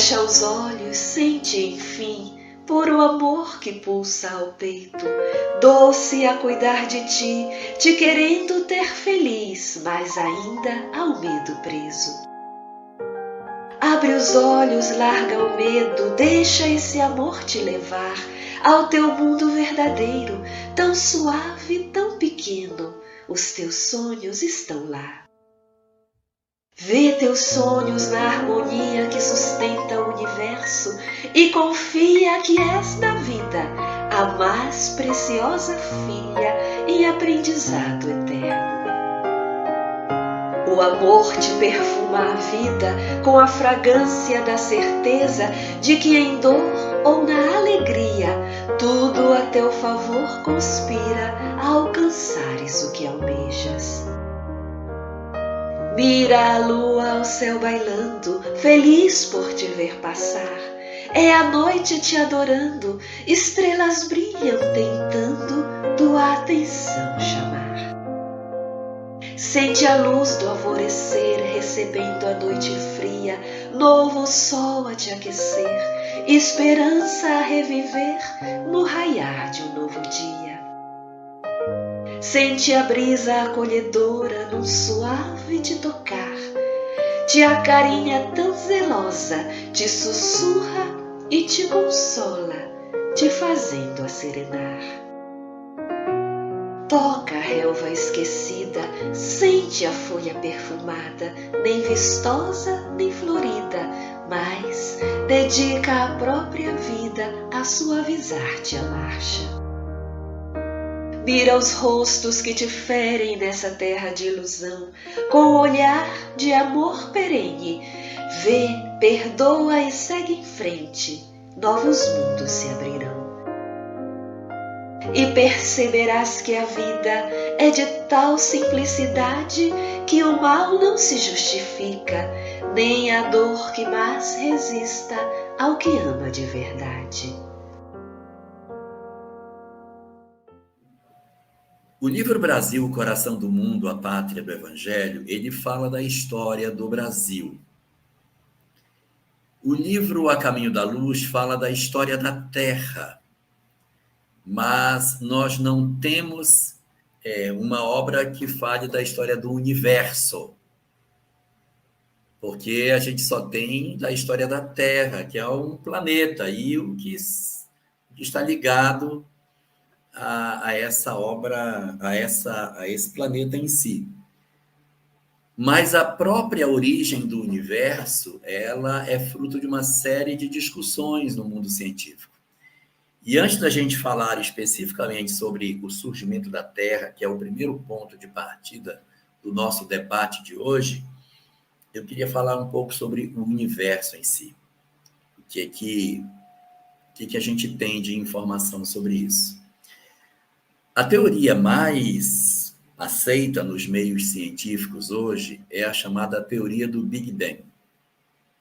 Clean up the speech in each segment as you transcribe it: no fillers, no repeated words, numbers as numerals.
Fecha os olhos, sente enfim puro amor que pulsa ao peito, doce a cuidar de ti, te querendo ter feliz, mas ainda ao medo preso. Abre os olhos, larga o medo, deixa esse amor te levar ao teu mundo verdadeiro, tão suave, tão pequeno, os teus sonhos estão lá. Vê teus sonhos na harmonia que sustenta o universo e confia que és da vida a mais preciosa filha em aprendizado eterno. O amor te perfuma a vida com a fragrância da certeza de que em dor ou na alegria tudo a teu favor conspira a alcançares o que almejas. Mira a lua ao céu bailando, feliz por te ver passar. É a noite te adorando, estrelas brilham tentando tua atenção chamar. Sente a luz do alvorecer recebendo a noite fria, novo sol a te aquecer, esperança a reviver no raiar de um novo dia. Sente a brisa acolhedora num suave te tocar, te acarinha tão zelosa, te sussurra e te consola, te fazendo acerenar. Toca a relva esquecida, sente a folha perfumada, nem vistosa nem florida, mas dedica a própria vida a suavizar-te a marcha. Mira os rostos que te ferem nessa terra de ilusão, com o olhar de amor perene. Vê, perdoa e segue em frente, novos mundos se abrirão. E perceberás que a vida é de tal simplicidade que o mal não se justifica, nem a dor que mais resista ao que ama de verdade. O livro Brasil, o Coração do Mundo, a Pátria do Evangelho, ele fala da história do Brasil. O livro A Caminho da Luz fala da história da Terra, mas nós não temos uma obra que fale da história do universo, porque a gente só tem da história da Terra, que é um planeta, e o que está ligado a essa obra, a esse planeta em si. Mas a própria origem do universo, ela é fruto de uma série de discussões no mundo científico. E antes da gente falar especificamente sobre o surgimento da Terra, que é o primeiro ponto de partida do nosso debate de hoje, eu queria falar um pouco sobre o universo em si. O que a gente tem de informação sobre isso? A teoria mais aceita nos meios científicos hoje é a chamada teoria do Big Bang.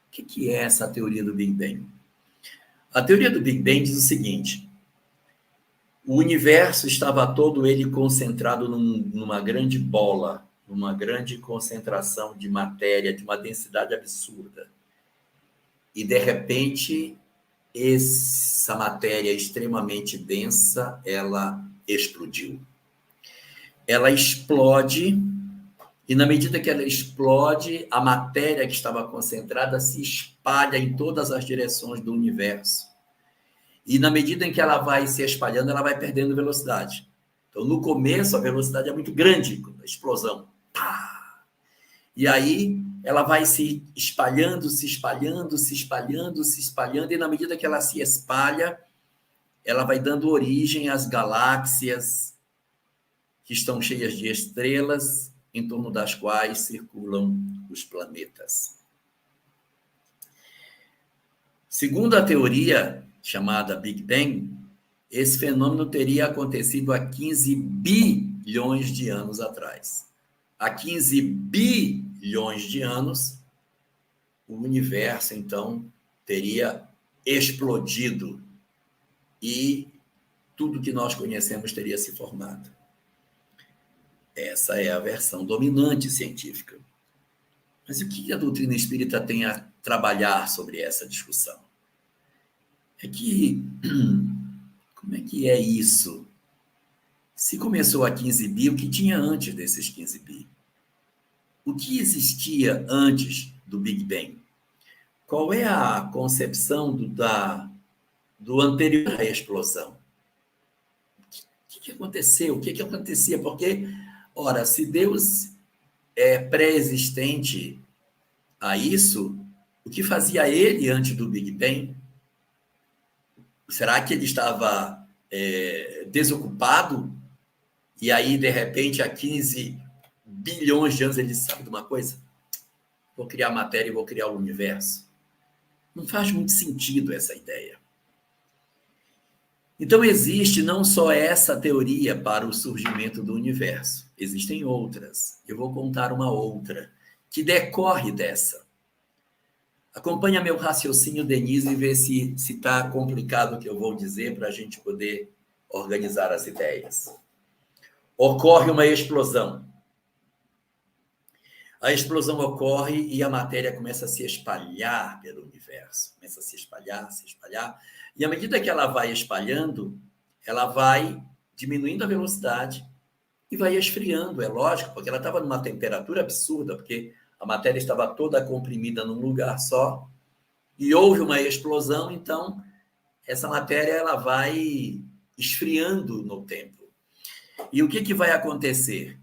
O que é essa teoria do Big Bang? A teoria do Big Bang diz o seguinte: o universo estava todo ele concentrado numa grande bola, numa grande concentração de matéria, de uma densidade absurda. E, de repente, essa matéria extremamente densa, ela explodiu. Ela explode, e na medida que ela explode, a matéria que estava concentrada se espalha em todas as direções do universo. E na medida em que ela vai se espalhando, ela vai perdendo velocidade. Então, no começo, a velocidade é muito grande, a explosão. Pá! E aí, ela vai se espalhando, se espalhando, se espalhando, se espalhando, e na medida que ela se espalha, ela vai dando origem às galáxias que estão cheias de estrelas, em torno das quais circulam os planetas. Segundo a teoria chamada Big Bang, esse fenômeno teria acontecido há 15 bilhões de anos atrás. Há 15 bilhões de anos, o universo, então, teria explodido e tudo que nós conhecemos teria se formado. Essa é a versão dominante científica. Mas o que a doutrina espírita tem a trabalhar sobre essa discussão? É que, como é que é isso? Se começou a 15 bi, o que tinha antes desses 15 bi? O que existia antes do Big Bang? Qual é a concepção do anterior à explosão? O que aconteceu? O que acontecia? Porque, ora, se Deus é pré-existente a isso, o que fazia ele antes do Big Bang? Será que ele estava desocupado? E aí, de repente, há 15 bilhões de anos, ele sabe de uma coisa? Vou criar matéria e vou criar o universo. Não faz muito sentido essa ideia. Então, existe não só essa teoria para o surgimento do universo, existem outras. Eu vou contar uma outra, que decorre dessa. Acompanha meu raciocínio, Denise, e vê se está complicado o que eu vou dizer para a gente poder organizar as ideias. Ocorre uma explosão. A explosão ocorre e a matéria começa a se espalhar pelo universo. Começa a se espalhar, se espalhar. E à medida que ela vai espalhando, ela vai diminuindo a velocidade e vai esfriando, é lógico, porque ela estava numa temperatura absurda, porque a matéria estava toda comprimida num lugar só, e houve uma explosão, então essa matéria ela vai esfriando no tempo. E o que vai acontecer?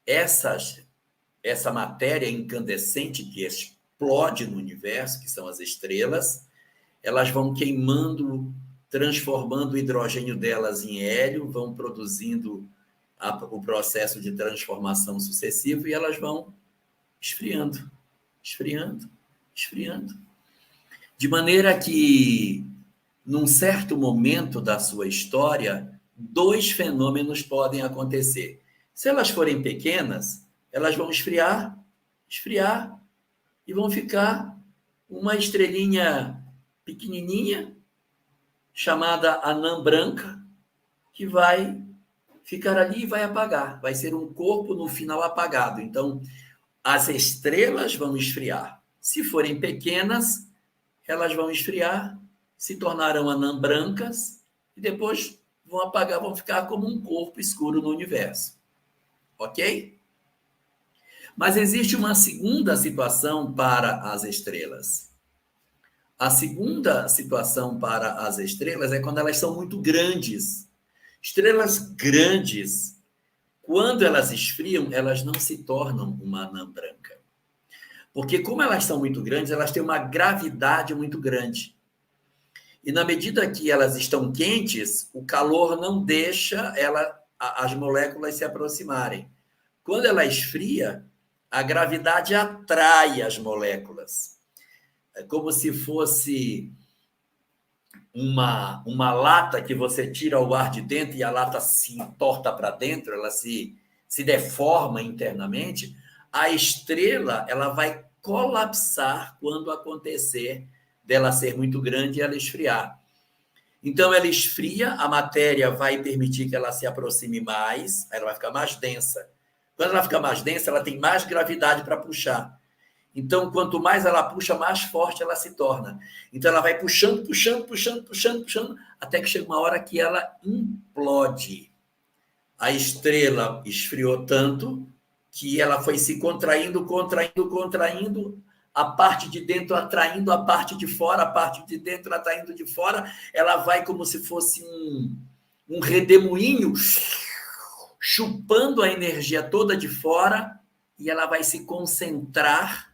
Essa matéria incandescente que explode no universo, que são as estrelas, elas vão queimando, transformando o hidrogênio delas em hélio, vão produzindo o processo de transformação sucessivo e elas vão esfriando, esfriando, esfriando. De maneira que, num certo momento da sua história, 2 fenômenos podem acontecer. Se elas forem pequenas, elas vão esfriar, esfriar, e vão ficar uma estrelinha pequenininha, chamada anã branca, que vai ficar ali e vai apagar. Vai ser um corpo, no final, apagado. Então, as estrelas vão esfriar. Se forem pequenas, elas vão esfriar, se tornarão anã brancas, e depois vão apagar, vão ficar como um corpo escuro no universo. Ok? Mas existe uma segunda situação para as estrelas. A segunda situação para as estrelas é quando elas são muito grandes. Estrelas grandes, quando elas esfriam, elas não se tornam uma anã branca. Porque como elas são muito grandes, elas têm uma gravidade muito grande. E na medida que elas estão quentes, o calor não deixa as moléculas se aproximarem. Quando ela esfria, a gravidade atrai as moléculas. É como se fosse uma lata que você tira o ar de dentro e a lata se entorta para dentro, ela se deforma internamente. A estrela ela vai colapsar quando acontecer dela ser muito grande e ela esfriar. Então, ela esfria, a matéria vai permitir que ela se aproxime mais, ela vai ficar mais densa. Quando ela fica mais densa, ela tem mais gravidade para puxar. Então, quanto mais ela puxa, mais forte ela se torna. Então, ela vai puxando, puxando, puxando, puxando, puxando, até que chega uma hora que ela implode. A estrela esfriou tanto que ela foi se contraindo, contraindo, contraindo, a parte de dentro atraindo a parte de fora, a parte de dentro atraindo de fora, ela vai como se fosse um redemoinho, chupando a energia toda de fora, e ela vai se concentrar,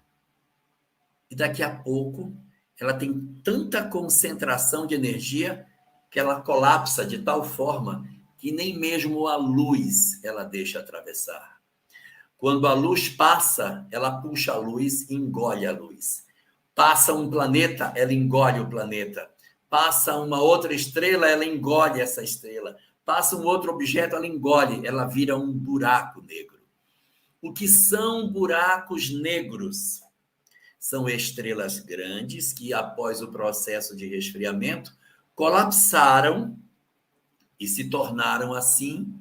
e daqui a pouco ela tem tanta concentração de energia que ela colapsa de tal forma que nem mesmo a luz ela deixa atravessar. Quando a luz passa, ela puxa a luz e engole a luz. Passa um planeta, ela engole o planeta. Passa uma outra estrela, ela engole essa estrela. Passa um outro objeto, ela engole, ela vira um buraco negro. O que são buracos negros? São estrelas grandes que, após o processo de resfriamento, colapsaram e se tornaram, assim,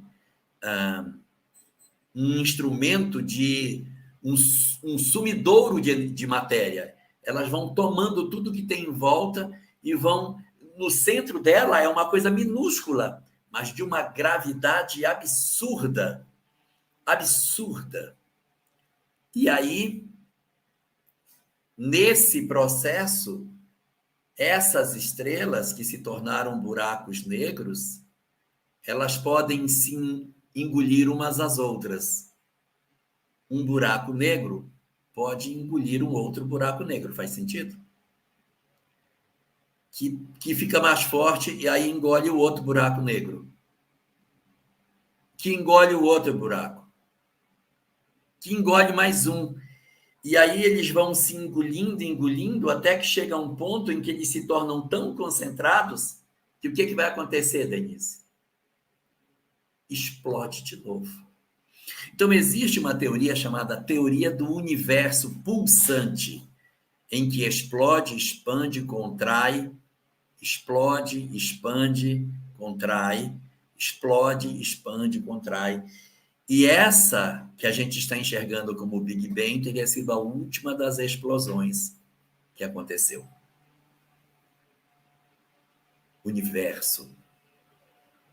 um instrumento de um sumidouro de matéria. Elas vão tomando tudo que tem em volta e vão... No centro dela é uma coisa minúscula, mas de uma gravidade absurda. Absurda. E aí, nesse processo, essas estrelas que se tornaram buracos negros, elas podem sim engolir umas às outras. Um buraco negro pode engolir um outro buraco negro, faz sentido? Que fica mais forte e aí engole o outro buraco negro. Que engole o outro buraco. Que engole mais um. E aí eles vão se engolindo, engolindo, até que chega um ponto em que eles se tornam tão concentrados que o que vai acontecer, Denise? Explode de novo. Então, existe uma teoria chamada teoria do universo pulsante, em que explode, expande, contrai, explode, expande, contrai, explode, expande, contrai. E essa que a gente está enxergando como o Big Bang teria sido a última das explosões que aconteceu. Universo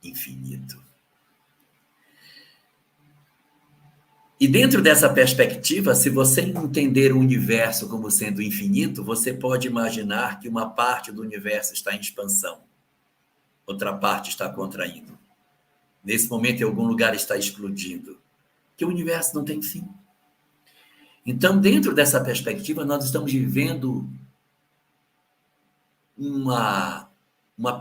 infinito. E dentro dessa perspectiva, se você entender o universo como sendo infinito, você pode imaginar que uma parte do universo está em expansão, outra parte está contraindo. Nesse momento, em algum lugar está explodindo, que o universo não tem fim. Então, dentro dessa perspectiva, nós estamos vivendo uma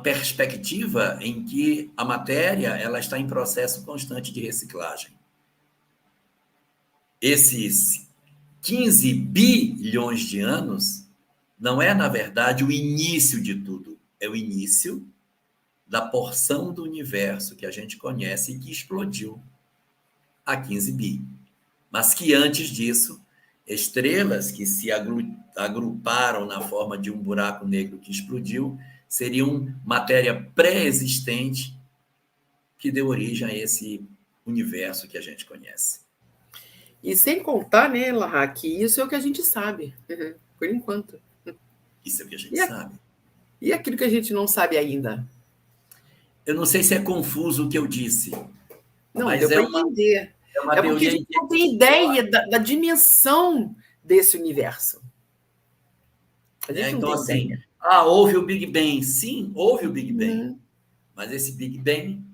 perspectiva em que a matéria ela está em processo constante de reciclagem. Esses 15 bilhões de anos não é, na verdade, o início de tudo. É o início da porção do universo que a gente conhece e que explodiu há 15 bi. Mas que antes disso, estrelas que se agruparam na forma de um buraco negro que explodiu seriam matéria pré-existente que deu origem a esse universo que a gente conhece. E sem contar, né, Larra, que isso é o que a gente sabe, por enquanto. Isso é o que a gente sabe. E aquilo que a gente não sabe ainda? Eu não sei se é confuso o que eu disse. Não, mas deu para entender. É uma porque teoria a gente não tem ideia da dimensão desse universo. A gente não então, tem assim, ideia. Houve o Big Bang. Sim, houve o Big Bang. Mas esse Big Bang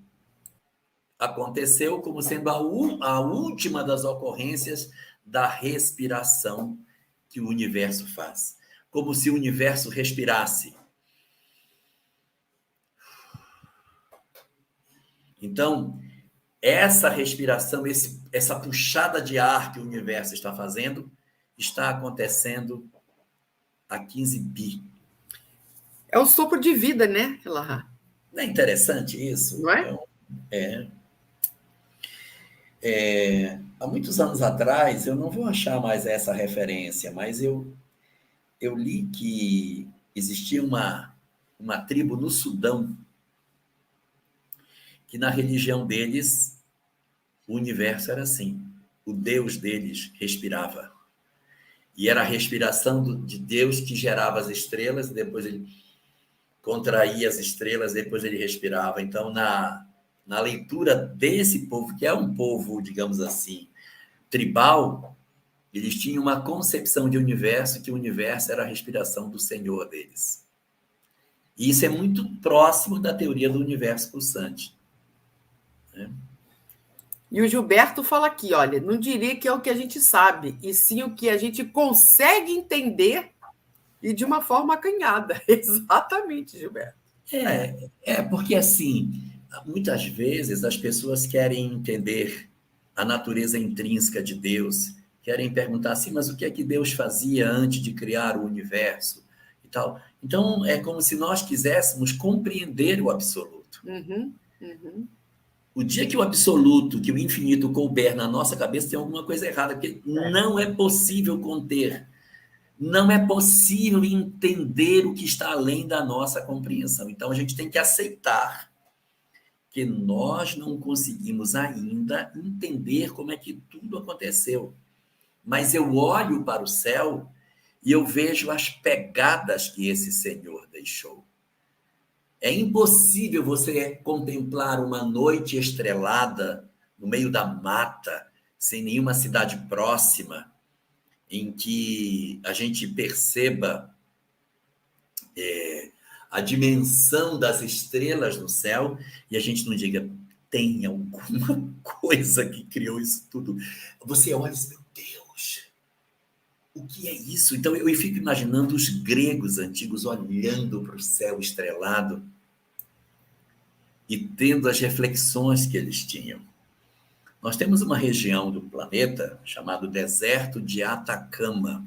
aconteceu como sendo a última das ocorrências da respiração que o universo faz. Como se o universo respirasse. Então, essa respiração, essa puxada de ar que o universo está fazendo, está acontecendo há 15 bi. É um sopro de vida, né, Larra? Não é interessante isso? Não é? Há muitos anos atrás, eu não vou achar mais essa referência, mas eu li que existia uma tribo no Sudão que na religião deles o universo era assim. O Deus deles respirava. E era a respiração de Deus que gerava as estrelas, e depois ele contraía as estrelas, depois ele respirava. Então, na leitura desse povo, que é um povo, digamos assim, tribal, eles tinham uma concepção de universo, que o universo era a respiração do Senhor deles. E isso é muito próximo da teoria do universo pulsante. E o Gilberto fala aqui, olha, não diria que é o que a gente sabe, e sim o que a gente consegue entender e de uma forma acanhada. Exatamente, Gilberto. Porque assim, muitas vezes as pessoas querem entender a natureza intrínseca de Deus, querem perguntar assim, mas o que é que Deus fazia antes de criar o universo e tal. Então, é como se nós quiséssemos compreender o absoluto. O dia que o absoluto, que o infinito couber na nossa cabeça, tem alguma coisa errada, porque não é possível conter. Não é possível entender o que está além da nossa compreensão. Então, a gente tem que aceitar que nós não conseguimos ainda entender como é que tudo aconteceu. mas eu olho para o céu e eu vejo as pegadas que esse Senhor deixou. É impossível você contemplar uma noite estrelada no meio da mata, sem nenhuma cidade próxima, em que a gente perceba a dimensão das estrelas no céu e a gente não diga, tem alguma coisa que criou isso tudo. Você olha e diz, meu Deus, o que é isso? Então eu fico imaginando os gregos antigos olhando para o céu estrelado e tendo as reflexões que eles tinham. Nós temos uma região do planeta chamado Deserto de Atacama.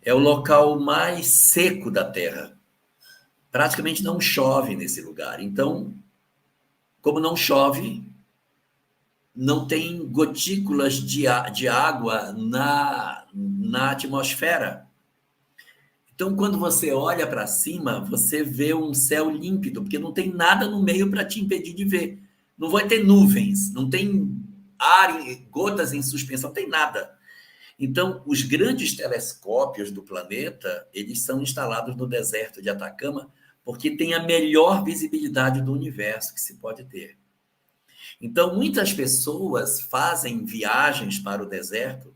É o local mais seco da Terra. Praticamente não chove nesse lugar. Então, como não chove, não tem gotículas de água na atmosfera. Então, quando você olha para cima, você vê um céu límpido, porque não tem nada no meio para te impedir de ver. Não vai ter nuvens, não tem ar, gotas em suspensão, não tem nada. Então, os grandes telescópios do planeta, eles são instalados no deserto de Atacama, porque tem a melhor visibilidade do universo que se pode ter. Então, muitas pessoas fazem viagens para o deserto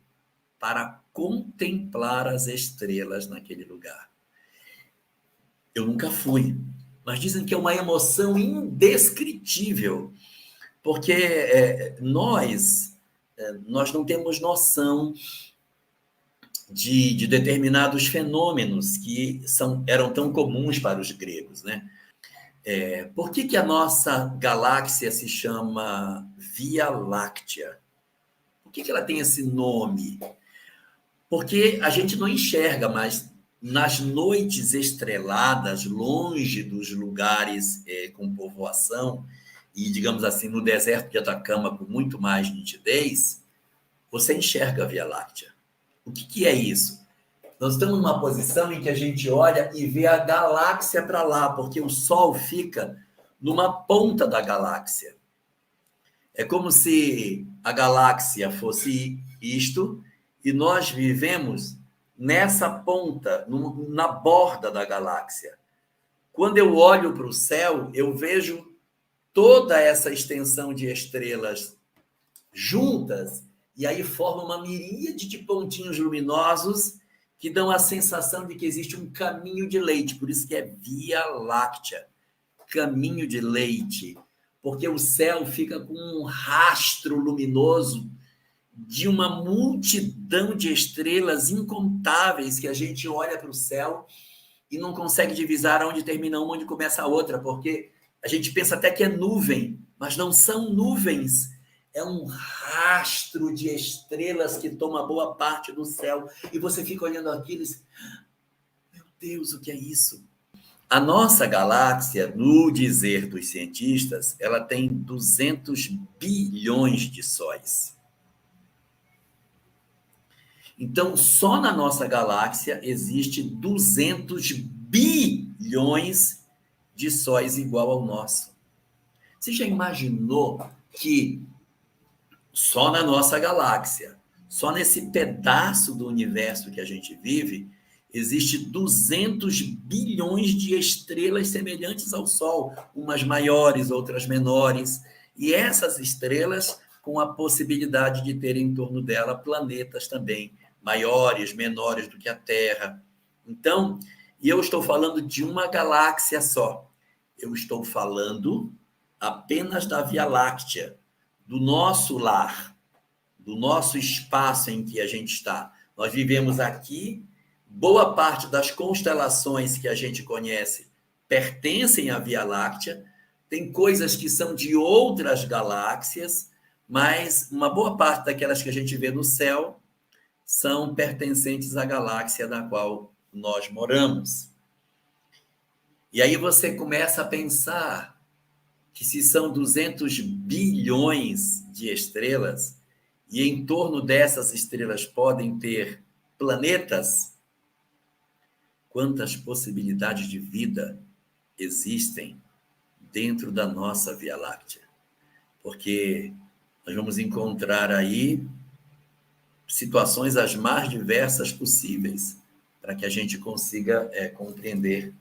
para contemplar as estrelas naquele lugar. Eu nunca fui, mas dizem que é uma emoção indescritível, porque nós não temos noção de determinados fenômenos que eram tão comuns para os gregos, né? Por que a nossa galáxia se chama Via Láctea? Por que ela tem esse nome? Porque a gente não enxerga, mas nas noites estreladas, longe dos lugares com povoação, e, digamos assim, no deserto de Atacama, com muito mais nitidez, você enxerga a Via Láctea. O que é isso? Nós estamos numa posição em que a gente olha e vê a galáxia para lá, porque o Sol fica numa ponta da galáxia. É como se a galáxia fosse isto e nós vivemos nessa ponta, na borda da galáxia. Quando eu olho para o céu, eu vejo toda essa extensão de estrelas juntas e aí forma uma miríade de pontinhos luminosos que dão a sensação de que existe um caminho de leite, por isso que é Via Láctea, caminho de leite, porque o céu fica com um rastro luminoso de uma multidão de estrelas incontáveis que a gente olha para o céu e não consegue divisar onde termina uma, onde começa a outra, porque a gente pensa até que é nuvem, mas não são nuvens. É um rastro de estrelas que toma boa parte do céu. E você fica olhando aquilo e diz, meu Deus, o que é isso? A nossa galáxia, no dizer dos cientistas, ela tem 200 bilhões de sóis. Então, só na nossa galáxia existe 200 bilhões de sóis igual ao nosso. Você já imaginou que só na nossa galáxia, só nesse pedaço do universo que a gente vive, existe 200 bilhões de estrelas semelhantes ao Sol, umas maiores, outras menores, e essas estrelas com a possibilidade de ter em torno dela planetas também, maiores, menores do que a Terra. Então, e eu estou falando de uma galáxia só. Eu estou falando apenas da Via Láctea, do nosso lar, do nosso espaço em que a gente está. Nós vivemos aqui, boa parte das constelações que a gente conhece pertencem à Via Láctea, tem coisas que são de outras galáxias, mas uma boa parte daquelas que a gente vê no céu são pertencentes à galáxia da qual nós moramos. E aí você começa a pensar que se são 200 bilhões de estrelas, e em torno dessas estrelas podem ter planetas, quantas possibilidades de vida existem dentro da nossa Via Láctea? Porque nós vamos encontrar aí situações as mais diversas possíveis, para que a gente consiga compreender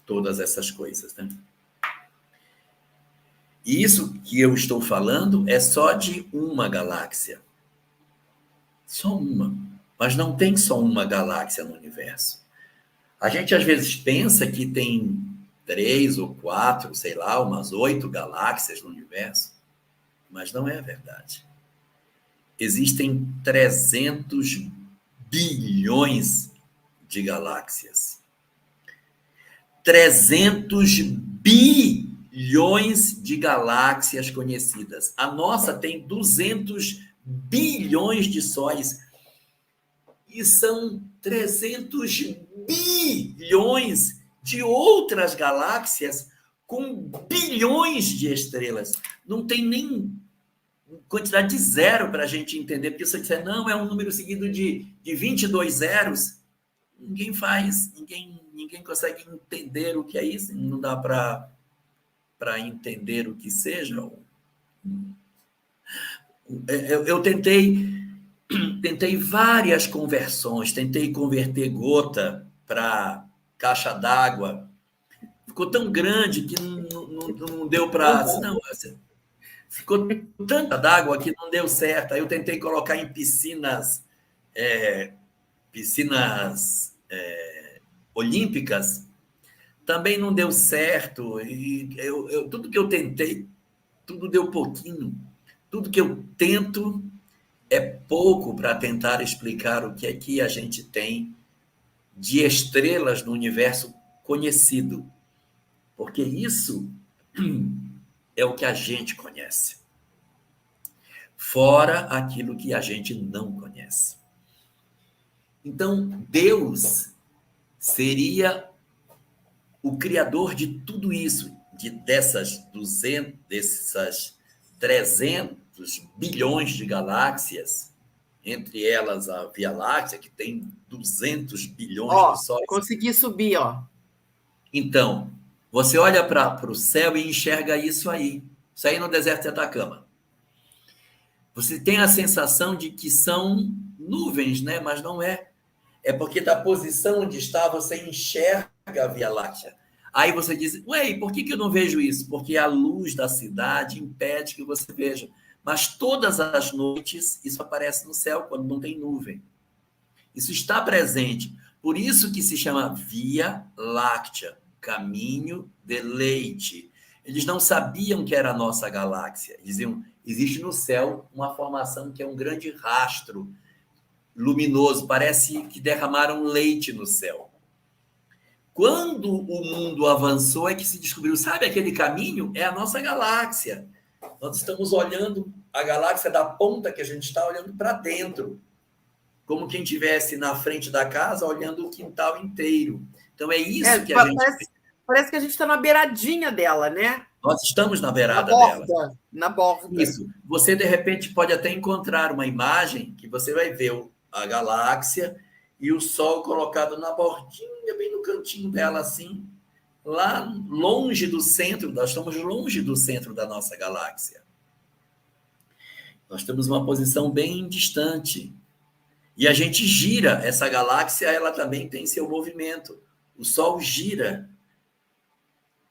todas essas coisas, né? E isso que eu estou falando é só de uma galáxia. Só uma. Mas não tem só uma galáxia no universo. A gente às vezes pensa que tem 3 ou 4, sei lá, umas 8 galáxias no universo, mas não é verdade. Existem 300 bilhões de galáxias. 300 bilhões de galáxias conhecidas. A nossa tem 200 bilhões de sóis. E são 300 bilhões de outras galáxias com bilhões de estrelas. Não tem nem quantidade de zero para a gente entender, porque se você disser, não, é um número seguido de 22 zeros, ninguém faz, ninguém consegue entender o que é isso, não dá para entender o que seja. Eu tentei várias conversões, tentei converter gota para caixa d'água, ficou tão grande que não deu para... Não, ficou tanta d'água que não deu certo. Aí eu tentei colocar em piscinas olímpicas, também não deu certo. E tudo que eu tentei, tudo deu pouquinho. Tudo que eu tento é pouco para tentar explicar o que é que a gente tem de estrelas no universo conhecido. Porque isso é o que a gente conhece. Fora aquilo que a gente não conhece. Então, Deus seria o criador de tudo isso, dessas 300 bilhões de galáxias, entre elas a Via Láctea, que tem 200 bilhões de sóis. Consegui subir, ó. Então, você olha para o céu e enxerga isso aí no deserto de Atacama. Você tem a sensação de que são nuvens, né? Mas não é. É porque da posição onde está, você enxerga a Via Láctea. Aí você diz, ué, por que eu não vejo isso? Porque a luz da cidade impede que você veja. Mas todas as noites, isso aparece no céu, quando não tem nuvem. Isso está presente. Por isso que se chama Via Láctea, caminho de leite. Eles não sabiam que era a nossa galáxia. Diziam, existe no céu uma formação que é um grande rastro luminoso, parece que derramaram leite no céu. Quando o mundo avançou, é que se descobriu, sabe aquele caminho? É a nossa galáxia. Nós estamos olhando a galáxia da ponta que a gente está olhando para dentro, como quem estivesse na frente da casa olhando o quintal inteiro. Então é isso que a gente... Parece que a gente está na beiradinha dela, né? Nós estamos na beirada dela. Na borda. Isso. Você, de repente, pode até encontrar uma imagem que você vai ver a galáxia e o Sol colocado na bordinha, bem no cantinho dela, assim, lá longe do centro. Nós estamos longe do centro da nossa galáxia. Nós temos uma posição bem distante. E a gente gira. Essa galáxia, ela também tem seu movimento. O Sol gira.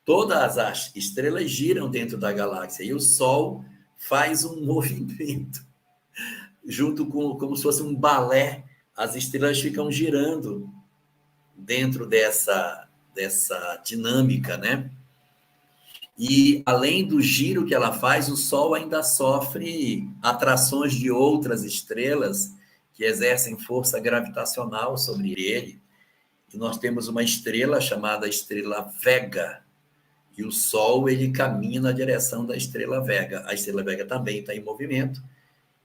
Todas as estrelas giram dentro da galáxia. E o Sol faz um movimento. Junto com, como se fosse um balé, as estrelas ficam girando dentro dessa dinâmica, né? E, além do giro que ela faz, o Sol ainda sofre atrações de outras estrelas que exercem força gravitacional sobre ele. E nós temos uma estrela chamada Estrela Vega, e o Sol ele caminha na direção da Estrela Vega. A Estrela Vega também está em movimento,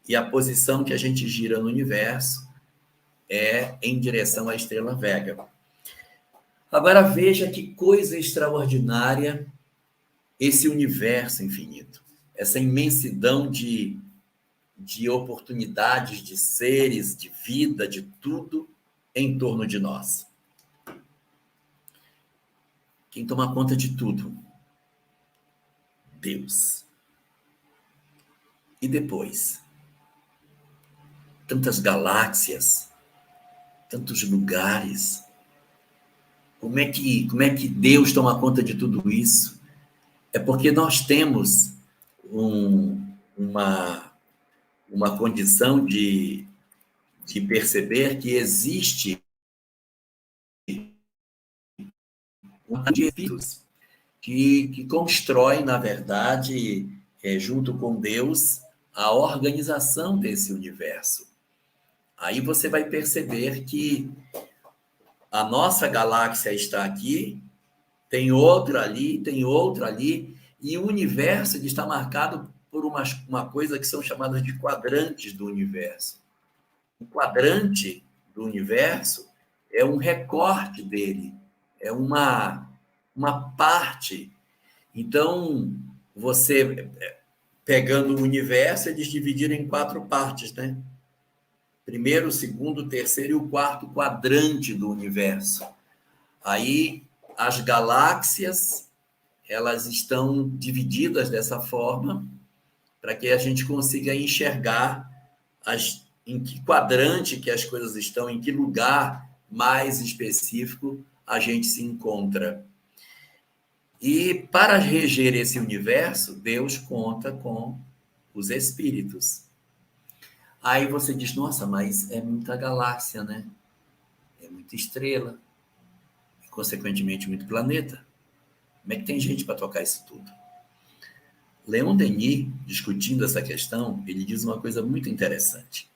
e a posição que a gente gira no universo é em direção à Estrela Vega. Agora veja que coisa extraordinária esse universo infinito, essa imensidão de oportunidades, de seres, de vida, de tudo em torno de nós. Quem toma conta de tudo? Deus. E depois? tantas galáxias, tantos lugares. Como é que Deus toma conta de tudo isso? É porque nós temos uma condição de perceber que existe de espíritos que constrói, na verdade, junto com Deus, a organização desse universo. Aí você vai perceber que a nossa galáxia está aqui, tem outra ali, e o universo ele está marcado por uma coisa que são chamadas de quadrantes do universo. O quadrante do universo é um recorte dele, é uma parte. Então, você, pegando o universo, eles dividiram em 4 partes, né? Primeiro, segundo, terceiro e o quarto quadrante do universo. Aí, as galáxias, elas estão divididas dessa forma para que a gente consiga enxergar em que quadrante que as coisas estão, em que lugar mais específico a gente se encontra. E para reger esse universo, Deus conta com os espíritos. Aí você diz, nossa, mas é muita galáxia, né? É muita estrela, e, consequentemente, muito planeta. Como é que tem gente para tocar isso tudo? Leon Denis, discutindo essa questão, ele diz uma coisa muito interessante.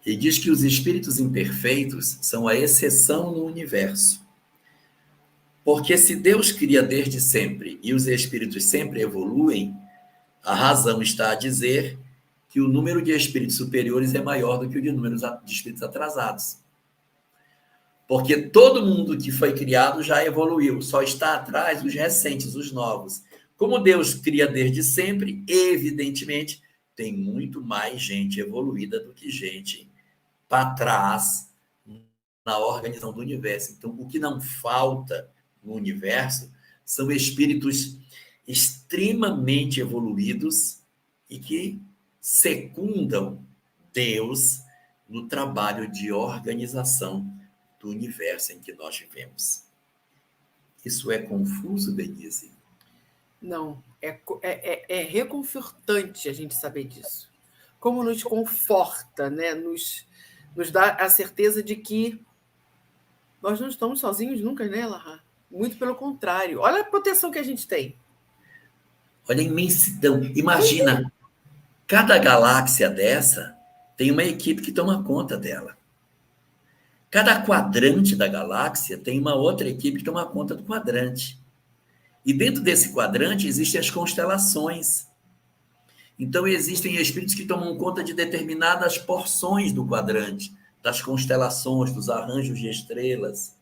Ele diz que os espíritos imperfeitos são a exceção no universo. Porque se Deus cria desde sempre e os espíritos sempre evoluem, a razão está a dizer que o número de espíritos superiores é maior do que o de números de espíritos atrasados. Porque todo mundo que foi criado já evoluiu, só está atrás os recentes, os novos. Como Deus cria desde sempre, evidentemente, tem muito mais gente evoluída do que gente para trás na organização do universo. Então, o que não falta no universo são espíritos extremamente evoluídos e que secundam Deus no trabalho de organização do universo em que nós vivemos. Isso é confuso, Denise? Não, é reconfortante a gente saber disso. Como nos conforta, né? Nos dá a certeza de que nós não estamos sozinhos nunca, né, Lahá? Muito pelo contrário. Olha a proteção que a gente tem. Olha a imensidão. Imagina, cada galáxia dessa tem uma equipe que toma conta dela. Cada quadrante da galáxia tem uma outra equipe que toma conta do quadrante. E dentro desse quadrante existem as constelações. Então, existem espíritos que tomam conta de determinadas porções do quadrante, das constelações, dos arranjos de estrelas.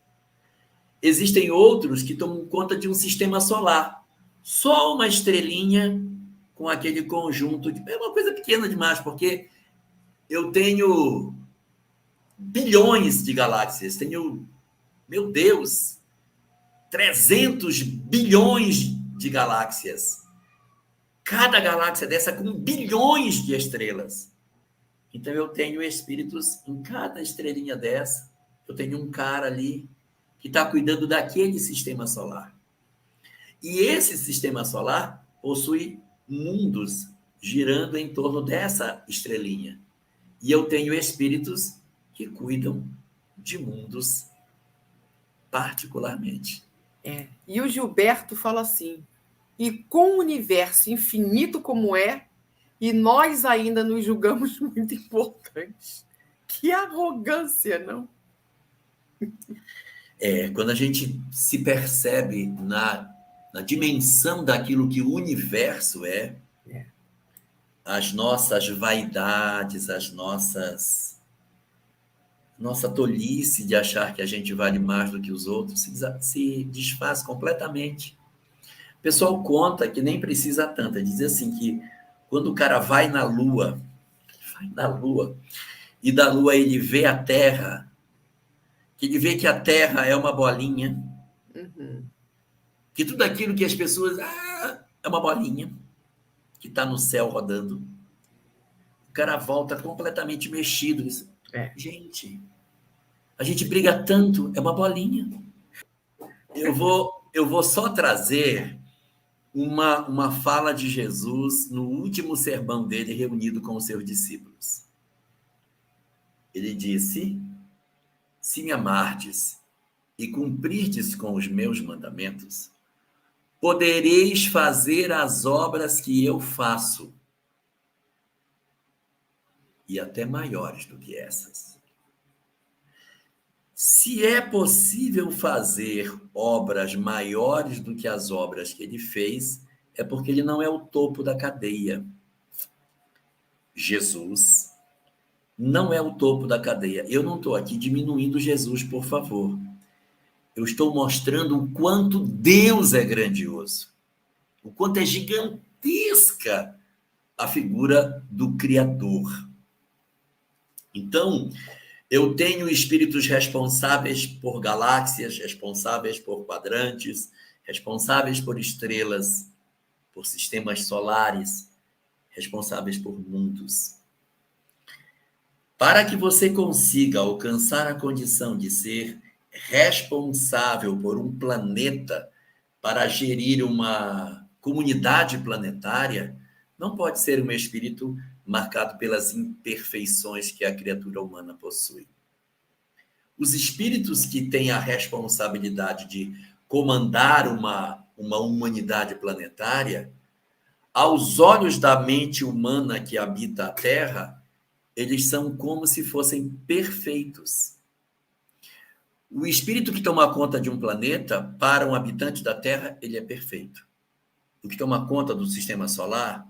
Existem outros que tomam conta de um sistema solar. Só uma estrelinha com aquele conjunto. É uma coisa pequena demais, porque eu tenho bilhões de galáxias. Tenho, meu Deus, 300 bilhões de galáxias. Cada galáxia dessa com bilhões de estrelas. Então, eu tenho espíritos em cada estrelinha dessa. Eu tenho um cara ali que está cuidando daquele sistema solar. E esse sistema solar possui mundos girando em torno dessa estrelinha. E eu tenho espíritos que cuidam de mundos particularmente. E o Gilberto fala assim, e com o universo infinito como é, e nós ainda nos julgamos muito importantes. Que arrogância, não? Quando a gente se percebe na dimensão daquilo que o universo as nossas vaidades, nossa tolice de achar que a gente vale mais do que os outros se desfaz completamente. O pessoal conta que nem precisa tanto, diz assim que quando o cara vai na Lua, e da Lua ele vê a Terra, que ele vê que a Terra é uma bolinha, que tudo aquilo que as pessoas... é uma bolinha que está no céu rodando. cara volta completamente mexido. Diz, gente, a gente briga tanto, é uma bolinha. Eu vou só trazer uma fala de Jesus no último sermão dele, reunido com os seus discípulos. Ele disse: se me amardes e cumprirdes com os meus mandamentos, podereis fazer as obras que eu faço, e até maiores do que essas. Se é possível fazer obras maiores do que as obras que ele fez, é porque ele não é o topo da cadeia. Jesus não é o topo da cadeia. Eu não estou aqui diminuindo Jesus, por favor. Eu estou mostrando o quanto Deus é grandioso, o quanto é gigantesca a figura do Criador. Então, eu tenho espíritos responsáveis por galáxias, responsáveis por quadrantes, responsáveis por estrelas, por sistemas solares, responsáveis por mundos. Para que você consiga alcançar a condição de ser responsável por um planeta para gerir uma comunidade planetária, não pode ser um espírito marcado pelas imperfeições que a criatura humana possui. Os espíritos que têm a responsabilidade de comandar uma humanidade planetária, aos olhos da mente humana que habita a Terra, eles são como se fossem perfeitos. O espírito que toma conta de um planeta, para um habitante da Terra, ele é perfeito. O que toma conta do sistema solar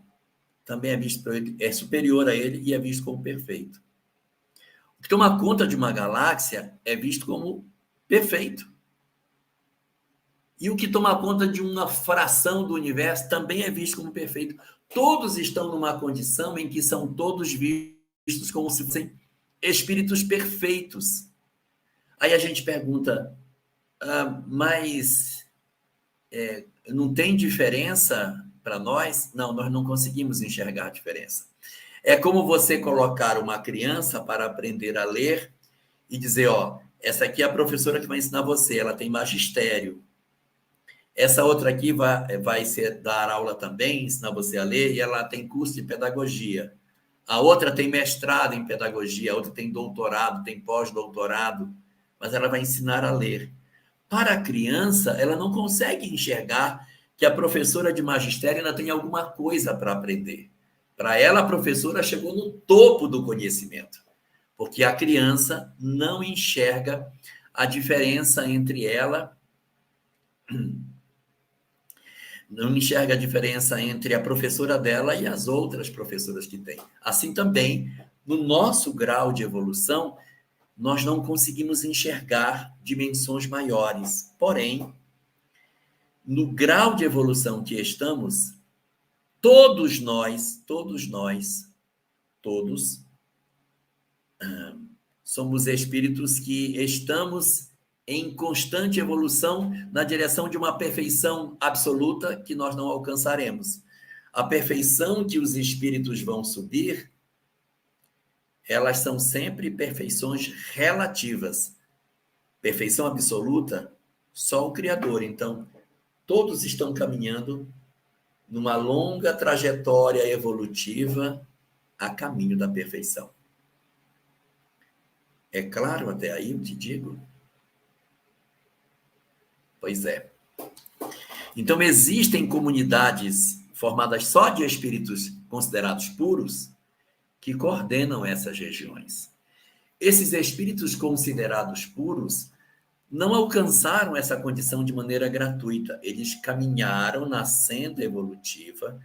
também é visto por ele, é superior a ele e é visto como perfeito. O que toma conta de uma galáxia é visto como perfeito. E o que toma conta de uma fração do universo também é visto como perfeito. Todos estão numa condição em que são todos vistos como se fossem espíritos perfeitos. Aí a gente pergunta, mas não tem diferença para nós? Não, nós não conseguimos enxergar a diferença. É como você colocar uma criança para aprender a ler e dizer, ó, essa aqui é a professora que vai ensinar você, ela tem magistério. Essa outra aqui vai dar aula também, ensinar você a ler, e ela tem curso de pedagogia. A outra tem mestrado em pedagogia, a outra tem doutorado, tem pós-doutorado, mas ela vai ensinar a ler. Para a criança, ela não consegue enxergar que a professora de magistério ainda tem alguma coisa para aprender. Para ela, a professora chegou no topo do conhecimento, porque a criança não enxerga a diferença entre ela, não enxerga a diferença entre a professora dela e as outras professoras que tem. Assim também, no nosso grau de evolução, nós não conseguimos enxergar dimensões maiores. Porém, no grau de evolução que estamos, todos somos espíritos que estamos em constante evolução na direção de uma perfeição absoluta que nós não alcançaremos. A perfeição que os espíritos vão subir, elas são sempre perfeições relativas. Perfeição absoluta, só o Criador. Então, todos estão caminhando numa longa trajetória evolutiva a caminho da perfeição. É claro até aí, eu te digo? Pois é. Então, existem comunidades formadas só de espíritos considerados puros que coordenam essas regiões. Esses espíritos considerados puros não alcançaram essa condição de maneira gratuita. Eles caminharam na senda evolutiva,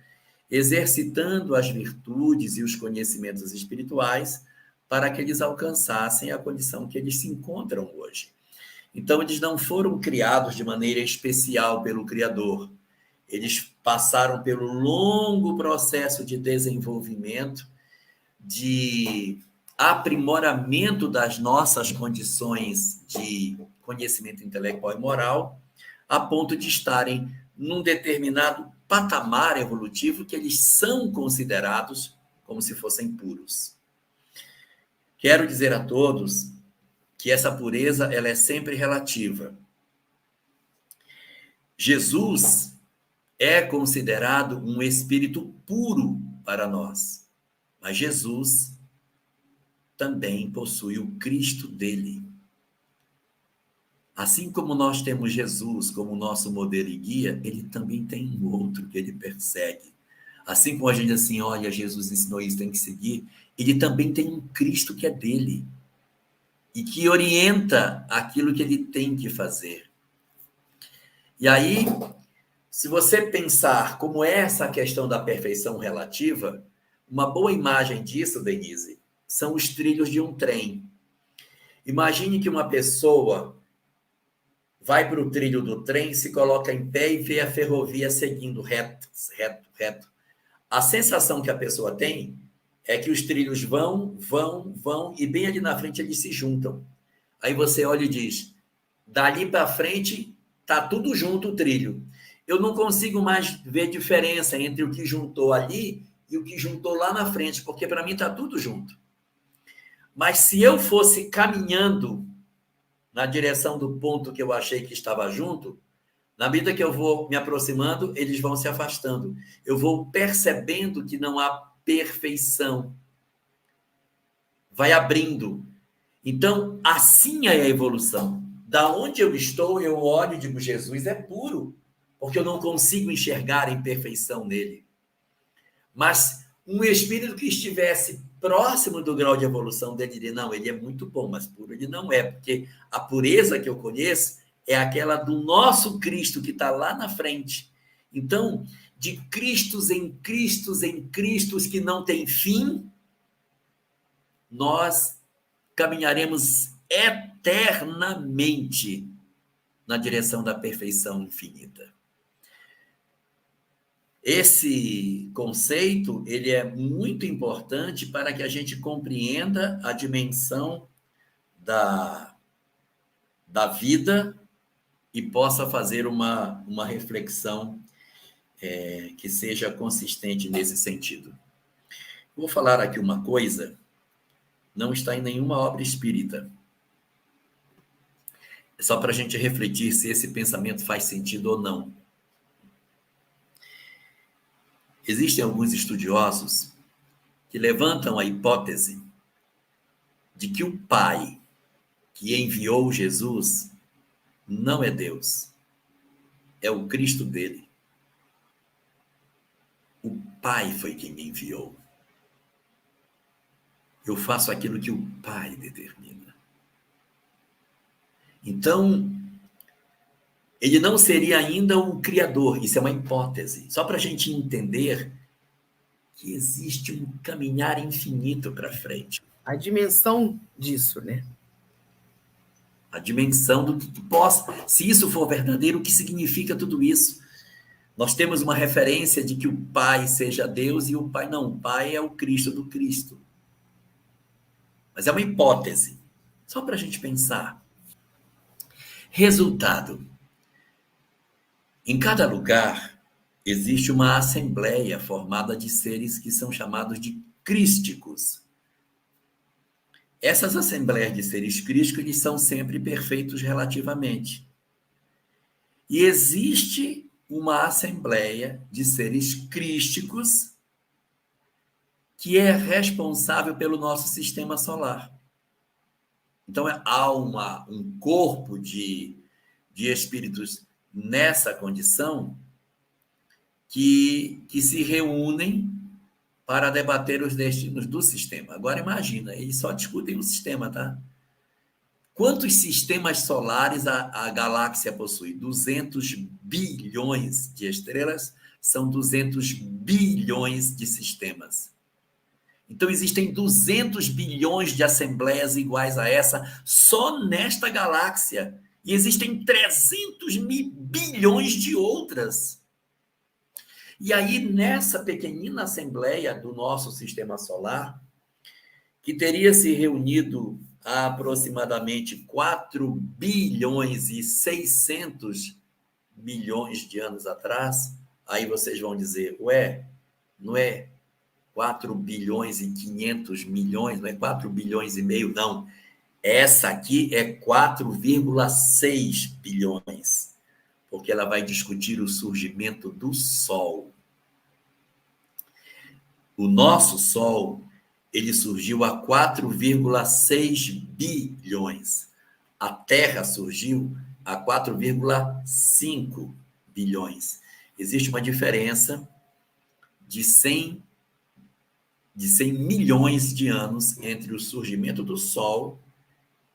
exercitando as virtudes e os conhecimentos espirituais para que eles alcançassem a condição que eles se encontram hoje. Então, eles não foram criados de maneira especial pelo Criador. Eles passaram pelo longo processo de desenvolvimento, de aprimoramento das nossas condições de conhecimento intelectual e moral, a ponto de estarem num determinado patamar evolutivo que eles são considerados como se fossem puros. Quero dizer a todos que essa pureza ela é sempre relativa. Jesus é considerado um espírito puro para nós, mas Jesus também possui o Cristo dele. Assim como nós temos Jesus como nosso modelo e guia, ele também tem um outro que ele persegue. Assim como a gente diz assim, olha, Jesus ensinou isso, tem que seguir, ele também tem um Cristo que é dele e que orienta aquilo que ele tem que fazer. E aí, se você pensar como é essa questão da perfeição relativa, uma boa imagem disso, Denise, são os trilhos de um trem. Imagine que uma pessoa vai para o trilho do trem, se coloca em pé e vê a ferrovia seguindo reto, reto, reto. A sensação que a pessoa tem é que os trilhos vão, e bem ali na frente eles se juntam. Aí você olha e diz, dali para frente está tudo junto o trilho. Eu não consigo mais ver diferença entre o que juntou ali e o que juntou lá na frente, porque para mim está tudo junto. Mas se eu fosse caminhando na direção do ponto que eu achei que estava junto, na medida que eu vou me aproximando, eles vão se afastando. Eu vou percebendo que não há perfeição. Vai abrindo. Então, assim é a evolução. Da onde eu estou, eu olho e digo, Jesus é puro, porque eu não consigo enxergar a imperfeição nele. Mas um espírito que estivesse próximo do grau de evolução dele diria, não, ele é muito bom, mas puro ele não é, porque a pureza que eu conheço é aquela do nosso Cristo que está lá na frente. Então, de Cristos em Cristos em Cristos que não tem fim, nós caminharemos eternamente na direção da perfeição infinita. Esse conceito, ele é muito importante para que a gente compreenda a dimensão da vida e possa fazer uma reflexão que seja consistente nesse sentido. Vou falar aqui uma coisa, não está em nenhuma obra espírita. É só para a gente refletir se esse pensamento faz sentido ou não. Existem alguns estudiosos que levantam a hipótese de que o Pai que enviou Jesus não é Deus, é o Cristo dele. O Pai foi quem me enviou. Eu faço aquilo que o Pai determina. Então, ele não seria ainda o Criador, isso é uma hipótese, só para a gente entender que existe um caminhar infinito para frente. A dimensão disso, né? A dimensão do que possa, se isso for verdadeiro, o que significa tudo isso? Nós temos uma referência de que o Pai seja Deus e o Pai não, o Pai é o Cristo do Cristo. Mas é uma hipótese, só para a gente pensar. Resultado. Em cada lugar existe uma assembleia formada de seres que são chamados de crísticos. Essas assembleias de seres crísticos eles são sempre perfeitos relativamente. E existe uma assembleia de seres crísticos que é responsável pelo nosso sistema solar. Então, há um corpo de espíritos nessa condição que se reúnem para debater os destinos do sistema. Agora, imagina, eles só discutem o sistema, tá? Quantos sistemas solares a galáxia possui? 200 bilhões de estrelas, são 200 bilhões de sistemas. Então, existem 200 bilhões de assembleias iguais a essa só nesta galáxia. E existem 300 bilhões de outras. E aí, nessa pequenina assembleia do nosso sistema solar, que teria se reunido há aproximadamente 4 bilhões e 600 milhões de anos atrás, aí vocês vão dizer, ué, não é 4 bilhões e 500 milhões, não é 4 bilhões e meio, não. Essa aqui é 4,6 bilhões, porque ela vai discutir o surgimento do Sol. O nosso Sol, ele surgiu há 4,6 bilhões. A Terra surgiu há 4,5 bilhões. Existe uma diferença de 100 milhões de anos entre o surgimento do Sol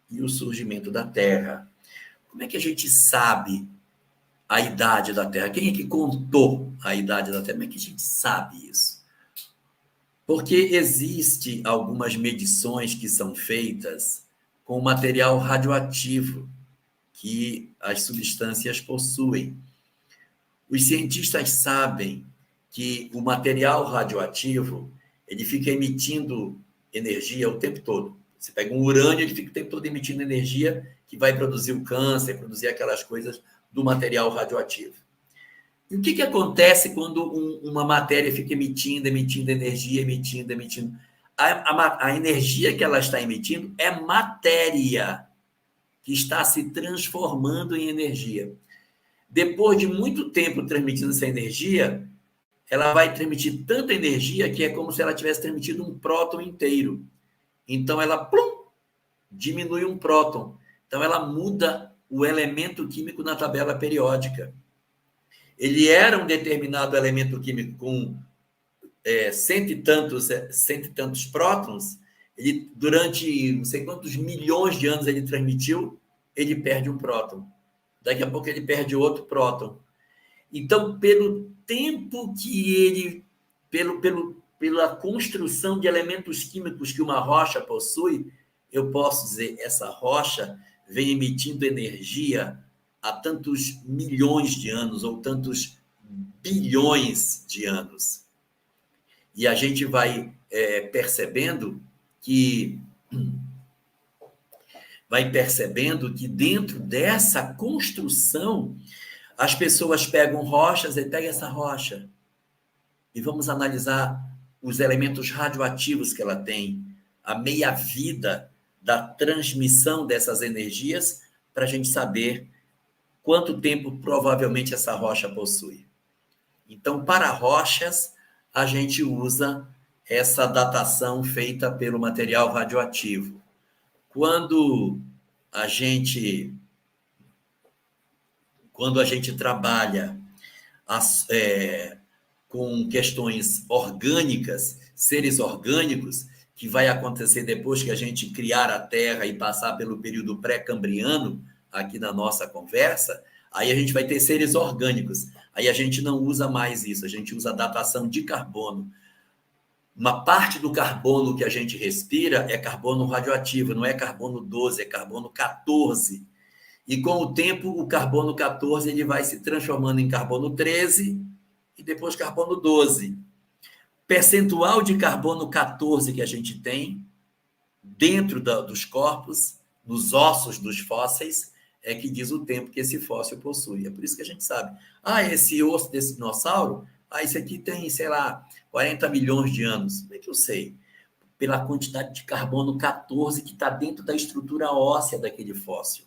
e o surgimento da Terra. Como é que a gente sabe a idade da Terra? Quem é que contou a idade da Terra? Como é que a gente sabe isso? Porque existe algumas medições que são feitas com material radioativo que as substâncias possuem. Os cientistas sabem que o material radioativo ele fica emitindo energia o tempo todo. Você pega um urânio, ele fica o tempo todo emitindo energia que vai produzir o câncer, produzir aquelas coisas do material radioativo. E o que acontece quando uma matéria fica emitindo energia, emitindo? A energia que ela está emitindo é matéria que está se transformando em energia. Depois de muito tempo transmitindo essa energia, ela vai transmitir tanta energia que é como se ela tivesse transmitido um próton inteiro. Então, ela diminui um próton. Então, ela muda o elemento químico na tabela periódica. Ele era um determinado elemento químico com cento e tantos prótons. Ele, durante não sei quantos milhões de anos ele transmitiu, ele perde um próton. Daqui a pouco ele perde outro próton. Então, pelo tempo que ele... pela construção de elementos químicos que uma rocha possui, eu posso dizer, essa rocha vem emitindo energia há tantos milhões de anos ou tantos bilhões de anos. E a gente vai percebendo que dentro dessa construção, as pessoas pegam rochas e pegam essa rocha e vamos analisar os elementos radioativos que ela tem, a meia-vida da transmissão dessas energias, para a gente saber quanto tempo provavelmente essa rocha possui. Então, para rochas, a gente usa essa datação feita pelo material radioativo. Quando a gente trabalha com questões orgânicas, seres orgânicos, que vai acontecer depois que a gente criar a Terra e passar pelo período pré-cambriano, aqui na nossa conversa, aí a gente vai ter seres orgânicos. Aí a gente não usa mais isso, a gente usa a datação de carbono. Uma parte do carbono que a gente respira é carbono radioativo, não é carbono 12, é carbono 14. E com o tempo, o carbono 14 ele vai se transformando em carbono 13 e depois carbono 12. Percentual de carbono 14 que a gente tem dentro dos corpos, nos ossos dos fósseis, é que diz o tempo que esse fóssil possui. É por isso que a gente sabe. Esse osso desse dinossauro, esse aqui tem, sei lá, 40 milhões de anos. Como é que eu sei? Pela quantidade de carbono 14 que está dentro da estrutura óssea daquele fóssil.